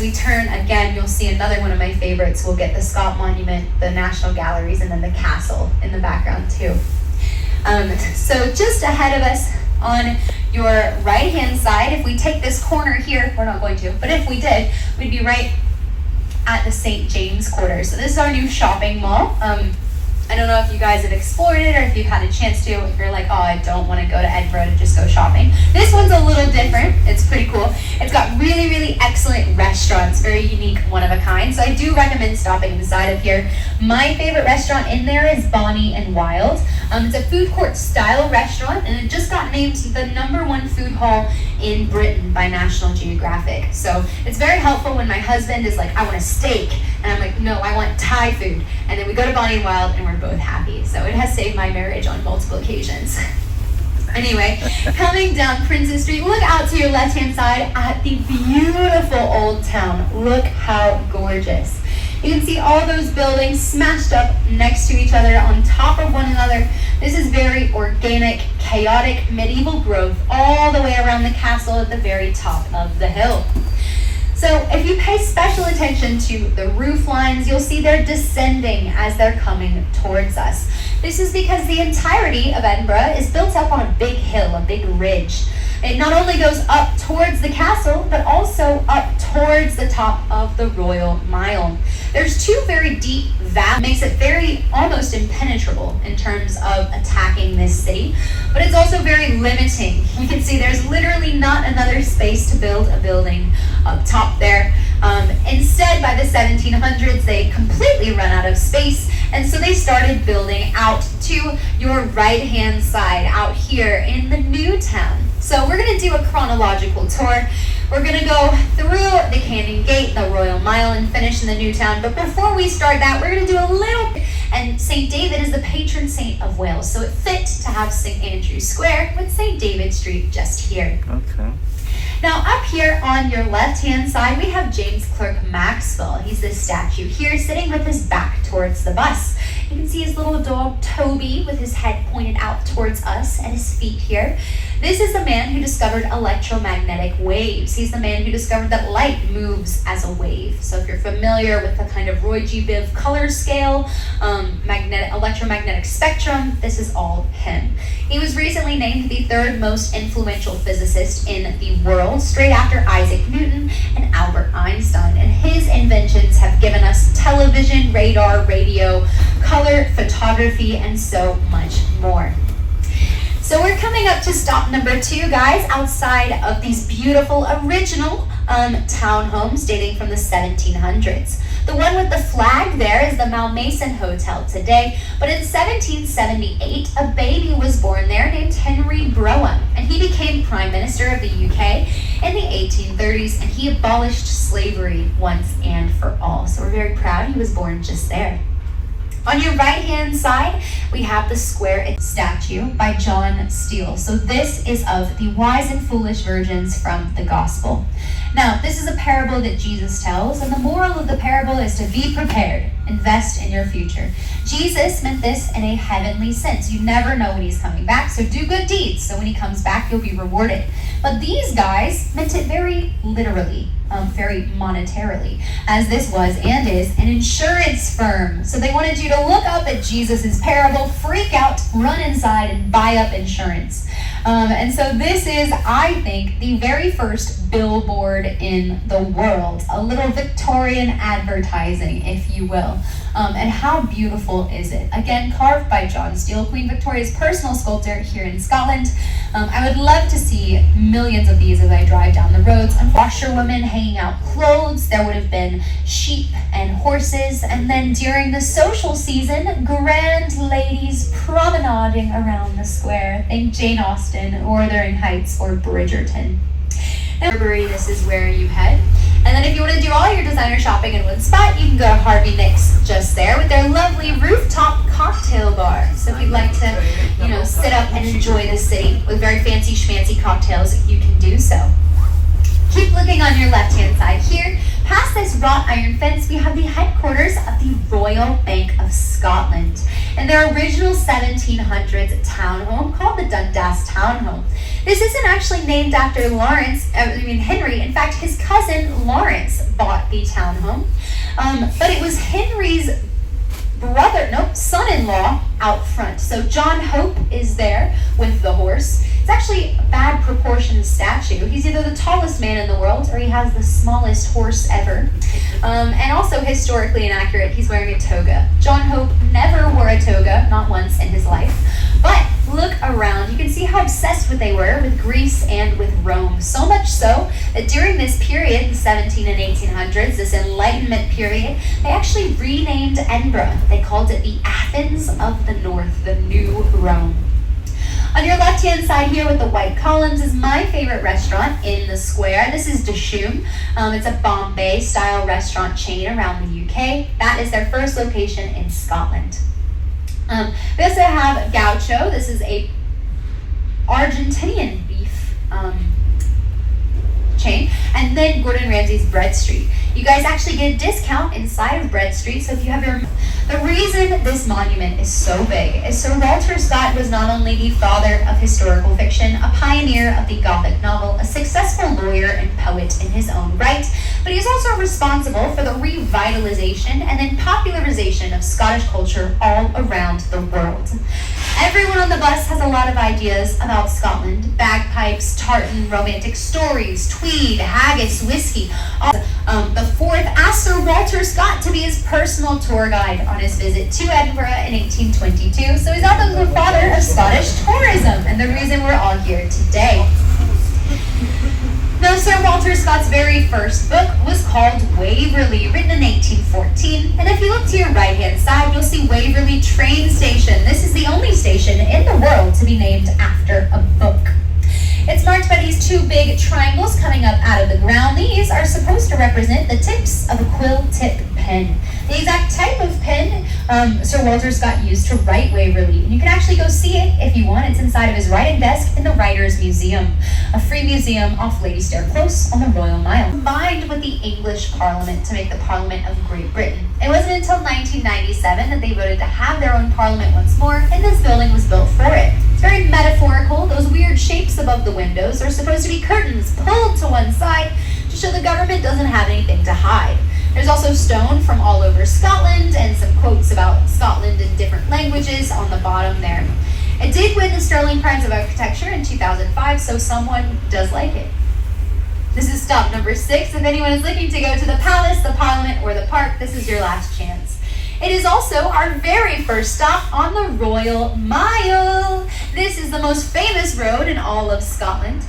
we turn again, you'll see another one of my favorites. We'll get the Scott Monument, the National Galleries, and then the castle in the background too. So just ahead of us on your right hand side, if we take this corner here, we're not going to, but if we did, we'd be right at the St. James Quarter. So this is our new shopping mall. I don't know if you guys have explored it or if you've had a chance to. If you're like, oh, I don't want to go to Edinburgh to just go shopping. This one's a little different. It's pretty cool. It's got really, really excellent restaurants, very unique, one of a kind. So I do recommend stopping inside of here. My favorite restaurant in there is Bonnie and Wild. It's a food court style restaurant, and it just got named the #1 food hall in Britain by National Geographic. So it's very helpful when my husband is like, I want a steak. And I'm like, no, I want Thai food. And then we go to Bonnie and Wild and we're both happy. So it has saved my marriage on multiple occasions. Anyway, coming down Princess Street, look out to your left-hand side at the beautiful old town. Look how gorgeous. You can see all those buildings smashed up next to each other on top of one another. This is very organic, chaotic, medieval growth all the way around the castle at the very top of the hill. So if you pay special attention to the roof lines, you'll see they're descending as they're coming towards us. This is because the entirety of Edinburgh is built up on a big hill, a big ridge. It not only goes up towards the castle, but also up towards the top of the Royal Mile. There's two very deep valleys, makes it very almost impenetrable in terms of attacking this city, but it's also very limiting. You can see there's literally not another space to build a building up top there. Instead, by the 1700s, they completely run out of space, and so they started building out to your right-hand side out here in the new town. So we're going to do a chronological tour. We're going to go through the Canning Gate, the Royal Mile, and finish in the new town. But before we start that, we're going to do a little, and St. David is the patron saint of Wales, so it fit to have St. Andrew's Square with St. David Street just here. Okay. Now up here on your left-hand side, we have James Clerk Maxwell. He's this statue here sitting with his back towards the bus. You can see his little dog Toby with his head pointed out towards us and his feet here. This is the man who discovered electromagnetic waves. He's the man who discovered that light moves as a wave. So if you're familiar with the kind of Roy G. Biv color scale, electromagnetic spectrum, this is all him. He was recently named the third most influential physicist in the world, straight after Isaac Newton and Albert Einstein. And his inventions have given us television, radar, radio, color, photography, and so much more. So we're coming up to stop number 2, guys, outside of these beautiful original townhomes dating from the 1700s. The one with the flag there is the Malmaison Hotel today, but in 1778, a baby was born there named Henry Brougham, and he became Prime Minister of the UK in the 1830s, and he abolished slavery once and for all. So we're very proud he was born just there. On your right-hand side, we have the square statue by John Steele. So this is of the wise and foolish virgins from the gospel. Now, this is a parable that Jesus tells, and the moral of the parable is to be prepared. Invest in your future. Jesus meant this in a heavenly sense. You never know when he's coming back, so do good deeds. So when he comes back, you'll be rewarded. But these guys meant it very literally, very monetarily, as this was and is an insurance firm. So they wanted you to look up at Jesus's parable, freak out, run inside, and buy up insurance. And so this is, I think, the very first billboard in the world, a little Victorian advertising, if you will. And how beautiful is it? Again, carved by John Steele, Queen Victoria's personal sculptor here in Scotland. I would love to see millions of these as I drive down the roads. And washerwomen hanging out clothes. There would have been sheep and horses. And then during the social season, grand ladies promenading around the square. Think Jane Austen, or Wuthering Heights, or Bridgerton. Now, this is where you head. And then if you want to do all your designer shopping in one spot, you can go to Harvey Nick's just there with their lovely rooftop cocktail bar. So if you'd like to, sit up and enjoy the city with very fancy schmancy cocktails, you can do so. Keep looking on your left-hand side here. Past this wrought iron fence, we have the headquarters of the Royal Bank of Scotland and their original 1700s townhome called the Dundas Townhome. This isn't actually named after Henry. In fact, his cousin Lawrence bought the townhome. But it was Henry's son-in-law out front. So John Hope is there with the horse. It's actually a bad proportioned statue. He's either the tallest man in the world or he has the smallest horse ever. And also historically inaccurate, he's wearing a toga. John Hope never wore a toga, not once in his life. But look around, you can see how obsessed they were with Greece and with Rome. So much so that during this period, the 17 and 1800s, this Enlightenment period, they actually renamed Edinburgh. They called it the Athens of the North, the New Rome. On your left-hand side here with the white columns is my favorite restaurant in the square. This is Dishoom. It's a Bombay-style restaurant chain around the UK. That is their first location in Scotland. We also have Gaucho. This is a Argentinian beef chain. And then Gordon Ramsay's Bread Street. You guys actually get a discount inside of Bread Street, so if you have your... The reason this monument is so big is Sir Walter Scott was not only the father of historical fiction, a pioneer of the Gothic novel, a successful lawyer and poet in his own right, but he's also responsible for the revitalization and then popularization of Scottish culture all around the world. Everyone on the bus has a lot of ideas about Scotland: bagpipes, tartan, romantic stories, tweed, haggis, whiskey. The fourth asked Sir Walter Scott to be his personal tour guide on his visit to Edinburgh in 1822, so he's also the father of Scottish tourism and the reason we're all here today. Now, Sir Walter Scott's very first book was called Waverley, written in 1814, and if you look to your right-hand side, you'll see Waverley train station. This is the only station in the world to be named after a book. It's marked by these two big triangles coming up out of the ground. These are supposed to represent the tips of a quill tip pen. The exact type of pen Sir Walter Scott used to write Waverley. And you can actually go see it if you want. It's inside of his writing desk in the Writers' Museum, a free museum off Lady Stair Close on the Royal Mile. Combined with the English Parliament to make the Parliament of Great Britain. It wasn't until 1997 that they voted to have their own Parliament once more, and this building was built for it. It's very metaphorical. Those weird shapes above the windows are supposed to be curtains pulled to one side to show the government doesn't have anything to hide. There's also stone from all over Scotland and some quotes about Scotland in different languages on the bottom there. It did win the Sterling Prize of Architecture in 2005, so someone does like it. This is stop number 6. If anyone is looking to go to the palace, the parliament, or the park, this is your last chance. It is also our very first stop on the Royal Mile. This is the most famous road in all of Scotland.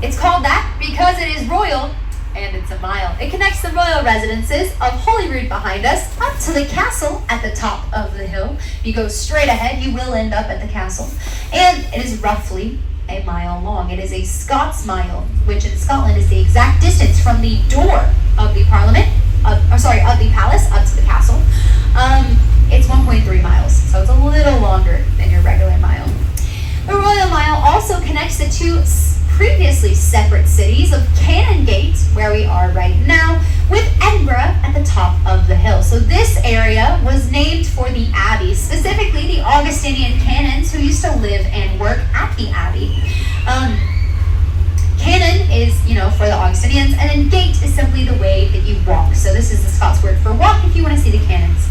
It's called that because it is royal and it's a mile. It connects the royal residences of Holyrood behind us up to the castle at the top of the hill. If you go straight ahead, you will end up at the castle. And it is roughly a mile long. It is a Scots mile, which in Scotland is the exact distance from the door of the parliament, of the palace up to the castle. It's 1.3 miles, so it's a little longer than your regular mile. The Royal Mile also connects the two previously separate cities of Canongate, where we are right now, with Edinburgh at the top of the hill. So this area was named for the abbey, specifically the Augustinian canons who used to live and work at the abbey. Canon is, for the Augustinians, and then gate is simply the way that you walk. So this is the Scots word for walk if you want to see the canons.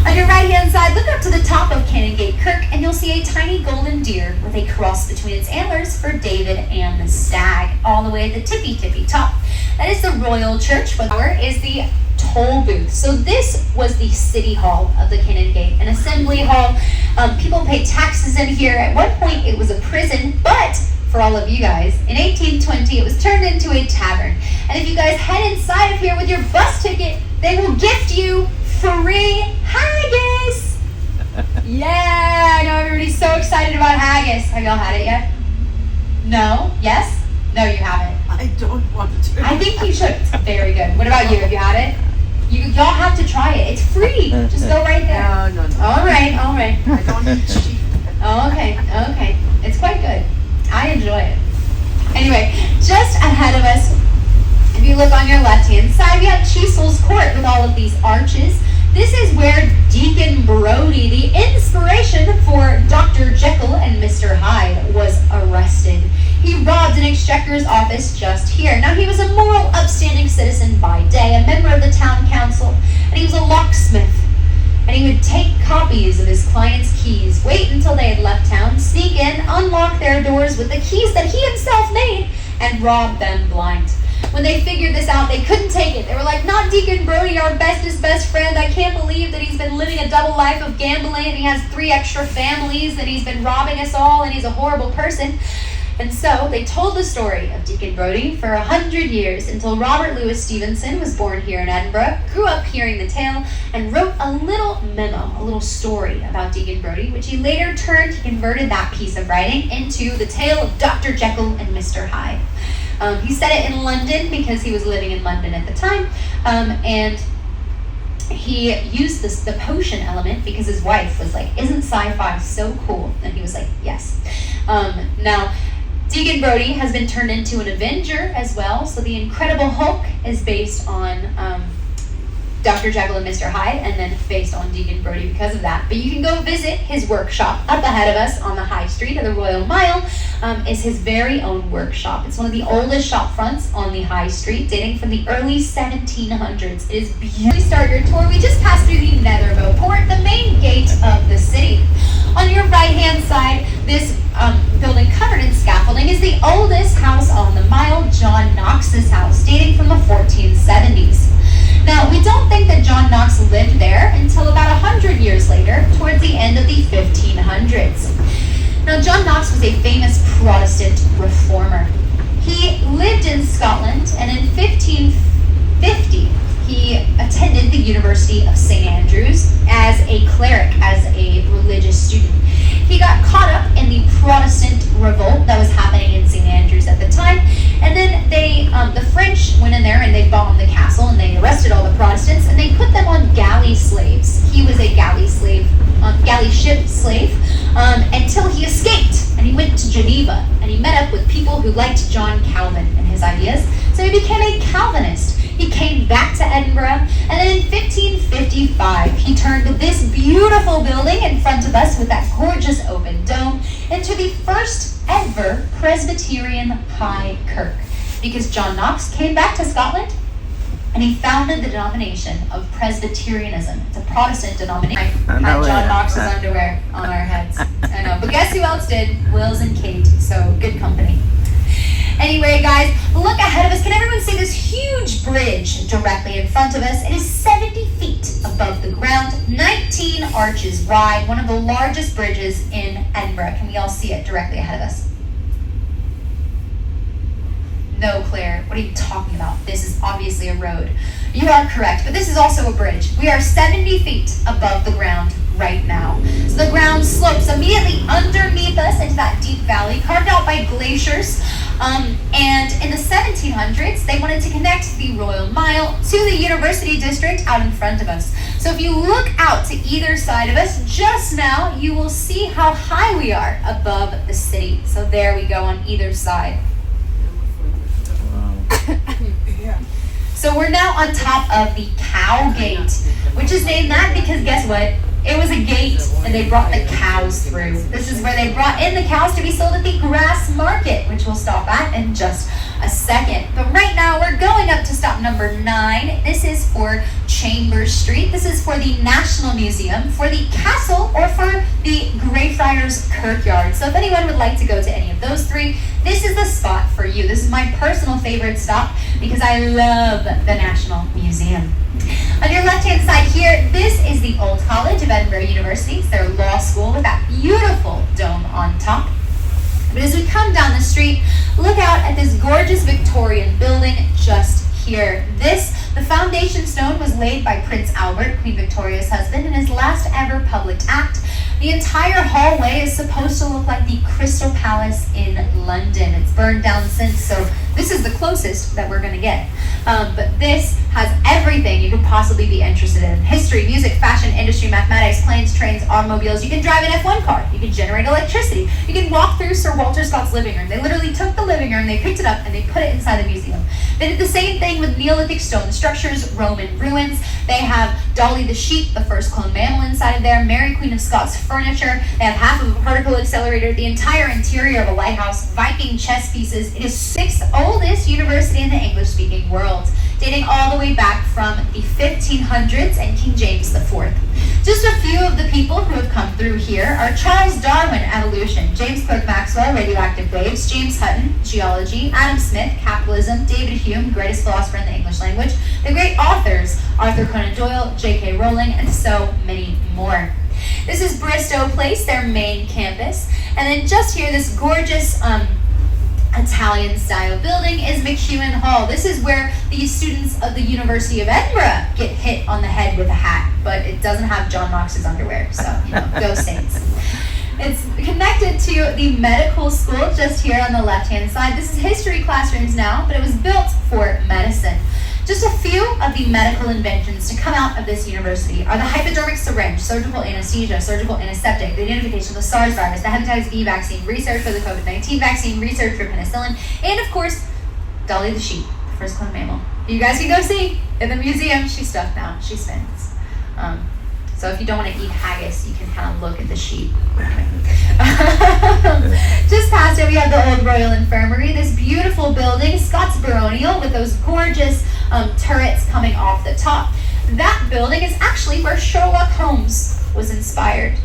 On your right-hand side, look up to the top of Canongate Kirk, and you'll see a tiny golden deer with a cross between its antlers for David and the stag, all the way at the tippy top. That is the Royal Church. Where is the toll booth? So this was the city hall of the Canongate, an assembly hall. People paid taxes in here. At one point, it was a prison, but for all of you guys, in 1820, it was turned into a tavern. And if you guys head inside of here with your bus ticket, they will gift you free haggis! Yeah, I know everybody's so excited about haggis. Have y'all had it yet? No? Yes? No, you haven't. I don't want to. I think you should. It's very good. What about you? Have you had it? Y'all have to try it. It's free. Just go right there. No. All right. I don't eat sheep. Oh, okay. It's quite good. I enjoy it. Anyway, just ahead of us, if you look on your left-hand side, we have Chesil's Court with all of these arches. This is where Deacon Brodie, the inspiration for Dr. Jekyll and Mr. Hyde, was arrested. He robbed an exchequer's office just here. Now, he was a moral, upstanding citizen by day, a member of the locksmith. And he would take copies of his clients' keys, wait until they had left town, sneak in, unlock their doors with the keys that he himself made, and rob them blind. When they figured this out, they couldn't take it. They were like, not Deacon Brodie, our bestest best friend. I can't believe that he's been living a double life of gambling, and he has 3 extra families, and he's been robbing us all, and he's a horrible person. And so they told the story of Deacon Brodie for 100 years until Robert Louis Stevenson was born here in Edinburgh, grew up hearing the tale, and wrote a little memo, a little story about Deacon Brodie, which he later converted that piece of writing into the tale of Dr. Jekyll and Mr. Hyde. He said it in London because he was living in London at the time, and he used the potion element because his wife was like, isn't sci-fi so cool? And he was like, yes. Now, Deacon Brodie has been turned into an Avenger as well, so the Incredible Hulk is based on Dr. Jekyll and Mr. Hyde, and then based on Deacon Brodie because of that. But you can go visit his workshop up ahead of us on the High Street of the Royal Mile. Is his very own workshop. It's one of the oldest shop fronts on the High Street, dating from the early 1700s. It is beautiful. Start your tour. We just passed through the Netherbow Port, the main gate of the city. On your right-hand side, this building covered in scaffolding is the oldest house on the mile, John Knox's house, dating from the 1470s. Now, we don't think that John Knox lived there until about 100 years later, towards the end of the 1500s. Now, John Knox was a famous Protestant reformer. He lived in Scotland, and in 1550, he attended the University of St. Andrews as a cleric, as a religious student. He got caught up in the Protestant revolt that was happening in St. Andrews at the time, and then the French went in there and they bombed the castle and they arrested all the Protestants and they put them on galley slaves. He was a galley ship slave until he escaped and he went to Geneva and he met up with people who liked John Calvin and his ideas, so he became a Calvinist. He came back to Edinburgh, and then in 1555, he turned this beautiful building in front of us with that gorgeous open dome into the first ever Presbyterian high kirk, because John Knox came back to Scotland and he founded the denomination of Presbyterianism. It's a Protestant denomination. I had John Knox's underwear on our heads. I know, but guess who else did? Wills and Kate, so good company. Anyway, guys, look ahead of us. Can everyone see this huge bridge directly in front of us? It is 70 feet above the ground, 19 arches wide, one of the largest bridges in Edinburgh. Can we all see it directly ahead of us? No, Claire, what are you talking about? This is obviously a road. You are correct, but this is also a bridge. We are 70 feet above the ground right now. So the ground slopes immediately underneath us into that deep valley, carved out by glaciers. And in the 1700s, they wanted to connect the Royal Mile to the University District out in front of us. So if you look out to either side of us, just now, you will see how high we are above the city. So there we go on either side. Yeah. So we're now on top of the Cow Gate, which is named that because guess what? It was a gate and they brought the cows through. This is where they brought in the cows to be sold at the grass market, which we'll stop at in just a second. But right now we're going up to stop number 9. This is for Chambers Street. This is for the National Museum, for the castle, or for the Greyfriars Kirkyard. So if anyone would like to go to any of those 3, this is the spot for you. This is my personal favorite stop because I love the National Museum. On your left-hand side here, this is the Old College of Edinburgh University. It's their law school with that beautiful dome on top. But as we come down the street, look out at this gorgeous Victorian building just here. The foundation stone was laid by Prince Albert, Queen Victoria's husband, in his last ever public act. The entire hallway is supposed to look like the Crystal Palace in London. It's burned down since, so this is the closest that we're going to get. But this has everything you could possibly be interested in. History, music, fashion, industry, mathematics, planes, trains, automobiles. You can drive an F1 car. You can generate electricity. You can walk through Sir Walter Scott's living room. They literally took the living room, they picked it up, and they put it inside the museum. They did the same thing with Neolithic stone structures, Roman ruins. They have Dolly the sheep, the first cloned mammal inside of there, Mary Queen of Scots furniture. They have half of a particle accelerator, the entire interior of a lighthouse, Viking chess pieces. It is 6th oldest university in the English-speaking world, dating all the way back from the 1500s. 1800s and King James IV. Just a few of the people who have come through here are Charles Darwin, evolution, James Clerk Maxwell, radioactive waves, James Hutton, geology, Adam Smith, capitalism, David Hume, greatest philosopher in the English language, the great authors, Arthur Conan Doyle, J.K. Rowling, and so many more. This is Bristow Place, their main campus, and then just here, this gorgeous Italian-style building is McEwen Hall. This is where the students of the University of Edinburgh get hit on the head with a hat, but it doesn't have John Knox's underwear, so, go Saints. It's connected to the medical school just here on the left-hand side. This is history classrooms now, but it was built for medicine. Just a few of the medical inventions to come out of this university are the hypodermic syringe, surgical anesthesia, surgical antiseptic, the identification of the SARS virus, the hepatitis B vaccine, research for the COVID-19 vaccine, research for penicillin, and of course, Dolly the sheep, the first cloned mammal. You guys can go see in the museum. She's stuffed now. She spins. So if you don't want to eat haggis, you can kind of look at the sheep. Just past it, we have the Old Royal Infirmary, this beautiful building, Scots baronial, with those gorgeous turrets coming off the top. That building is actually where Sherlock Holmes was inspired.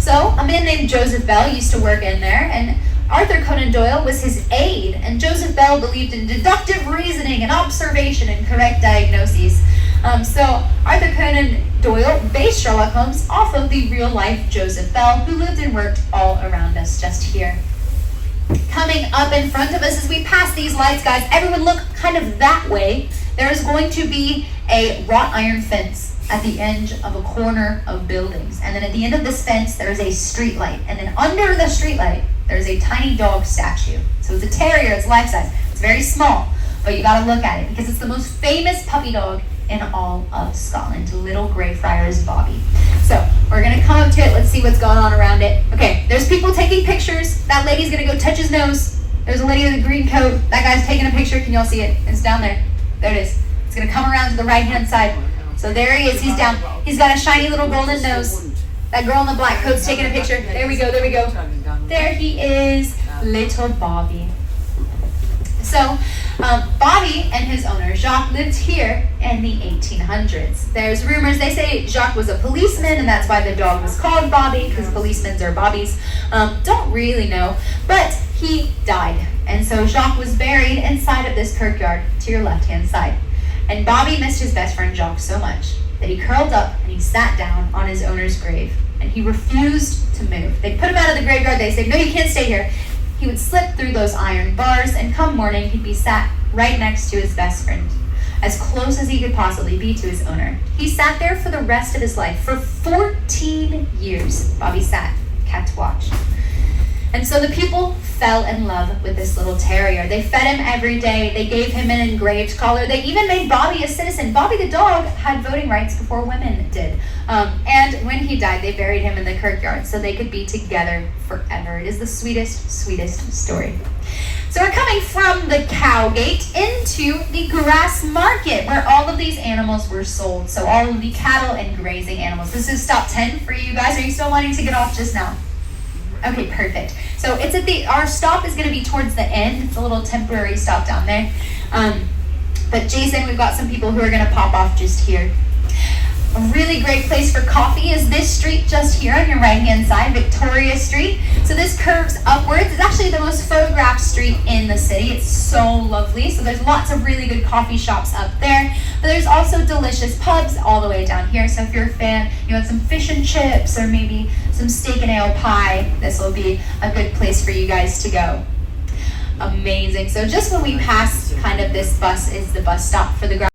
So a man named Joseph Bell used to work in there, and Arthur Conan Doyle was his aide, and Joseph Bell believed in deductive reasoning and observation and correct diagnoses. So Arthur Conan Doyle based Sherlock Holmes off of the real-life Joseph Bell, who lived and worked all around us just here. Coming up in front of us as we pass these lights, guys, everyone look kind of that way. There is going to be a wrought iron fence at the end of a corner of buildings. And then at the end of this fence, there is a street light. And then under the street light, there's a tiny dog statue. So it's a terrier, it's life-size. It's very small, but you gotta look at it because it's the most famous puppy dog in all of Scotland, Little Greyfriars Bobby. So we're gonna come up to it, let's see what's going on around it. Okay, there's people taking pictures. That lady's gonna go touch his nose. There's a lady with a green coat. That guy's taking a picture, can y'all see it? It's down there. There it is. It's gonna come around to the right-hand side. So there he is, he's down. He's got a shiny little golden nose. That girl in the black coat's taking a picture. There we go, there we go. There he is, little Bobby. So, Bobby and his owner, Jacques, lived here in the 1800s. There's rumors, they say Jacques was a policeman and that's why the dog was called Bobby, because policemen are Bobbies. Don't really know, but he died. And so Jacques was buried inside of this kirkyard to your left-hand side. And Bobby missed his best friend Jacques so much that he curled up and he sat down on his owner's grave. And he refused to move. They put him out of the graveyard, they said, no, you can't stay here. He would slip through those iron bars, and come morning, he'd be sat right next to his best friend, as close as he could possibly be to his owner. He sat there for the rest of his life. For 14 years, Bobby sat, kept watch. And so the people fell in love with this little terrier. They fed him every day. They gave him an engraved collar. They even made Bobby a citizen. Bobby the dog had voting rights before women did. And when he died, they buried him in the kirkyard so they could be together forever. It is the sweetest, sweetest story. So we're coming from the cow gate into the grass market where all of these animals were sold. So all of the cattle and grazing animals. This is stop 10 for you guys. Are you still wanting to get off just now? Okay, perfect. So it's at our stop is going to be towards the end. It's a little temporary stop down there. But Jason, we've got some people who are going to pop off just here. A really great place for coffee is this street just here on your right-hand side, Victoria Street. So this curves upwards. It's actually the most photographed street in the city. It's so lovely. So there's lots of really good coffee shops up there. But there's also delicious pubs all the way down here. So if you're a fan, you want some fish and chips or maybe some steak and ale pie, this will be a good place for you guys to go. Amazing. So just when we pass kind of this bus is the bus stop for the ground.